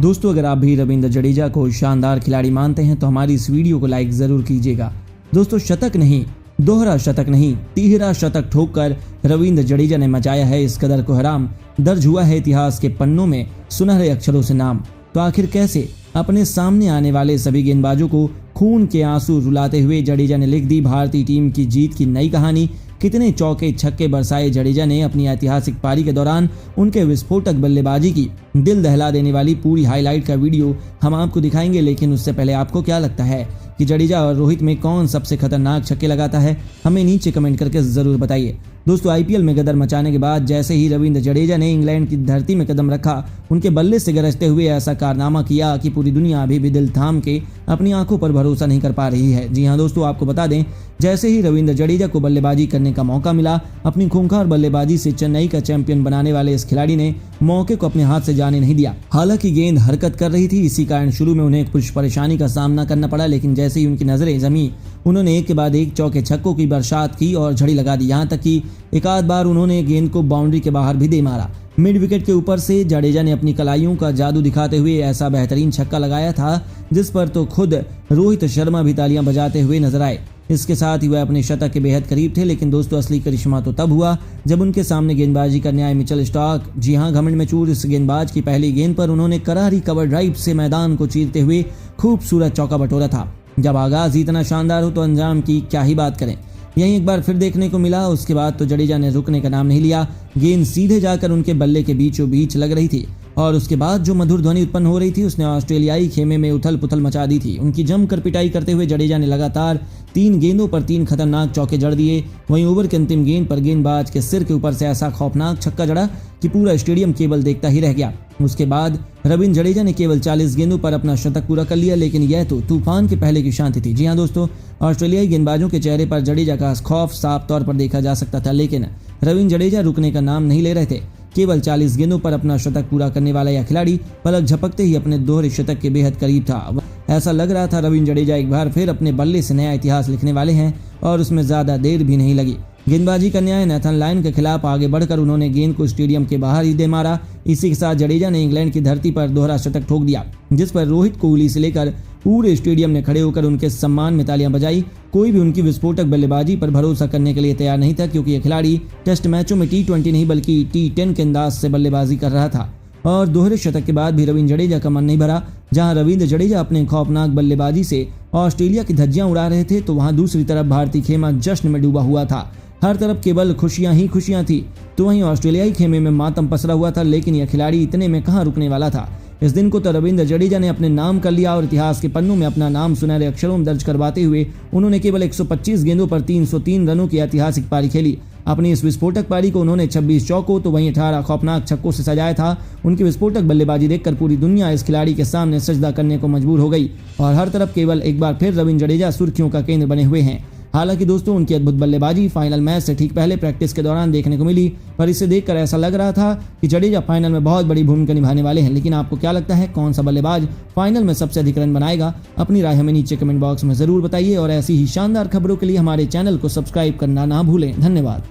दोस्तों अगर आप भी रविंद्र जडेजा को शानदार खिलाड़ी मानते हैं तो हमारी इस वीडियो को लाइक जरूर कीजिएगा। दोस्तों शतक नहीं, दोहरा शतक नहीं, तिहरा शतक ठोककर रविंद्र जडेजा ने मचाया है इस कदर को हराम। दर्ज हुआ है इतिहास के पन्नों में सुनहरे अक्षरों से नाम। तो आखिर कैसे अपने सामने आने वाले सभी गेंदबाजों को खून के आंसू रुलाते हुए जडेजा ने लिख दी भारतीय टीम की जीत की नई कहानी। कितने चौके छक्के बरसाए जडेजा ने अपनी ऐतिहासिक पारी के दौरान। उनके विस्फोटक बल्लेबाजी की दिल दहला देने वाली पूरी हाईलाइट का वीडियो हम आपको दिखाएंगे, लेकिन उससे पहले आपको क्या लगता है कि जडेजा और रोहित में कौन सबसे खतरनाक छक्के लगाता है, हमें नीचे कमेंट करके जरूर बताइए। दोस्तों आईपीएल में गदर मचाने के बाद जैसे ही रविंद्र जडेजा ने इंग्लैंड की धरती में कदम रखा, उनके बल्ले से गरजते हुए ऐसा कारनामा किया कि पूरी दुनिया अभी भी दिल थाम के अपनी आंखों पर भरोसा नहीं कर पा रही है। जी हां दोस्तों, आपको बता दें जैसे ही रविंद्र जडेजा को बल्लेबाजी करने का मौका मिला, अपनी खूंखार बल्लेबाजी से चेन्नई का चैंपियन बनाने वाले इस खिलाड़ी ने मौके को अपने हाथ से जाने नहीं दिया। हालांकि गेंद हरकत कर रही थी, इसी कारण शुरू में उन्हें कुछ परेशानी का सामना करना पड़ा, लेकिन जैसे ही उनकी नजरें जमी, उन्होंने एक के बाद एक चौके छक्कों की बरसात की और झड़ी लगा दी। यहाँ तक कि एक आध बार उन्होंने गेंद को बाउंड्री के बाहर भी दे मारा। मिड विकेट के ऊपर से जडेजा ने अपनी कलाइयों का जादू दिखाते हुए ऐसा बेहतरीन छक्का लगाया था जिस पर तो खुद रोहित शर्मा भी तालियां बजाते हुए नजर आए। इसके साथ ही वह अपने शतक के बेहद करीब थे, लेकिन दोस्तों असली करिश्मा तो तब हुआ जब उनके सामने गेंदबाजी करने आए मिचेल स्टार्क। जी हां, घमंड में चूर इस गेंदबाज की पहली गेंद पर उन्होंने करारी कवर ड्राइव से मैदान को चीरते हुए खूबसूरत चौका बटोरा था। जब आगाज इतना शानदार हो तो अंजाम की क्या ही बात करें। यहीं एक बार फिर देखने को मिला। उसके बाद तो जडेजा ने रुकने का नाम नहीं लिया। गेंद सीधे जाकर उनके बल्ले के बीचों बीच लग रही थी और उसके बाद जो मधुर ध्वनि उत्पन्न हो रही थी उसने ऑस्ट्रेलियाई खेमे में उथल पुथल मचा दी थी। उनकी जमकर पिटाई करते हुए जडेजा ने लगातार 3 गेंदों पर 3 खतरनाक चौके जड़ दिए। वहीं ओवर की अंतिम गेंद पर गेंदबाज के सिर के ऊपर से ऐसा खौफनाक छक्का जड़ा कि पूरा स्टेडियम केवल देखता ही रह गया। उसके बाद रविंद्र जडेजा ने केवल 40 गेंदों पर अपना शतक पूरा कर लिया, लेकिन यह तो तूफान के पहले की शांति थी। जी हां दोस्तों, ऑस्ट्रेलियाई गेंदबाजों के चेहरे पर जडेजा का खौफ साफ तौर पर देखा जा सकता था, लेकिन रविंद्र जडेजा रुकने का नाम नहीं ले रहे थे। केवल 40 गेंदों पर अपना शतक पूरा करने वाला यह खिलाड़ी पलक झपकते ही अपने दोहरे शतक के बेहद करीब था। ऐसा लग रहा था रविंद्र जडेजा एक बार फिर अपने बल्ले से नया इतिहास लिखने वाले हैं और उसमें ज्यादा देर भी नहीं लगी। गेंदबाजी करने आए नेथन लायन के खिलाफ आगे बढ़कर उन्होंने गेंद को स्टेडियम के बाहर ही दे मारा। इसी के साथ जडेजा ने इंग्लैंड की धरती पर दोहरा शतक ठोक दिया, जिस पर रोहित कोहली से लेकर पूरे स्टेडियम ने खड़े होकर उनके सम्मान में तालियां बजाई। कोई भी उनकी विस्फोटक बल्लेबाजी पर भरोसा करने के लिए तैयार नहीं था, क्योंकि यह खिलाड़ी टेस्ट मैचों में T20 नहीं बल्कि T10 के अंदाज से बल्लेबाजी कर रहा था। और दोहरे शतक के बाद भी रविंद्र जडेजा का मन नहीं भरा। जहां रविंद्र जडेजा अपने खौफनाक बल्लेबाजी से ऑस्ट्रेलिया की धज्जियां उड़ा रहे थे, तो वहां दूसरी तरफ भारतीय खेमा जश्न में डूबा हुआ था। हर तरफ केवल खुशियां ही खुशियां थी। तो वहीं ऑस्ट्रेलियाई खेमे में मातम पसरा हुआ था, लेकिन यह खिलाड़ी इतने में कहां रुकने वाला था। इस दिन को तो रविंद्र जडेजा ने अपने नाम कर लिया और इतिहास के पन्नों में अपना नाम सुनहरे अक्षरों में दर्ज करवाते हुए उन्होंने केवल 125 गेंदों पर 303 रनों की ऐतिहासिक पारी खेली। अपनी इस विस्फोटक पारी को उन्होंने 26 चौकों तो वहीं 18 खौफनाक छक्कों से सजाया था। उनकी विस्फोटक बल्लेबाजी देखकर पूरी दुनिया इस खिलाड़ी के सामने सजदा करने को मजबूर हो गई और हर तरफ केवल एक बार फिर रविंद्र जडेजा सुर्खियों का केंद्र बने हुए हैं। हालांकि दोस्तों उनकी अद्भुत बल्लेबाजी फाइनल मैच से ठीक पहले प्रैक्टिस के दौरान देखने को मिली, पर इसे देखकर ऐसा लग रहा था कि जडेजा फाइनल में बहुत बड़ी भूमिका निभाने वाले हैं। लेकिन आपको क्या लगता है, कौन सा बल्लेबाज फाइनल में सबसे अधिक रन बनाएगा? अपनी राय हमें नीचे कमेंट बॉक्स में जरूर बताइए और ऐसी ही शानदार खबरों के लिए हमारे चैनल को सब्सक्राइब करना ना भूलें। धन्यवाद।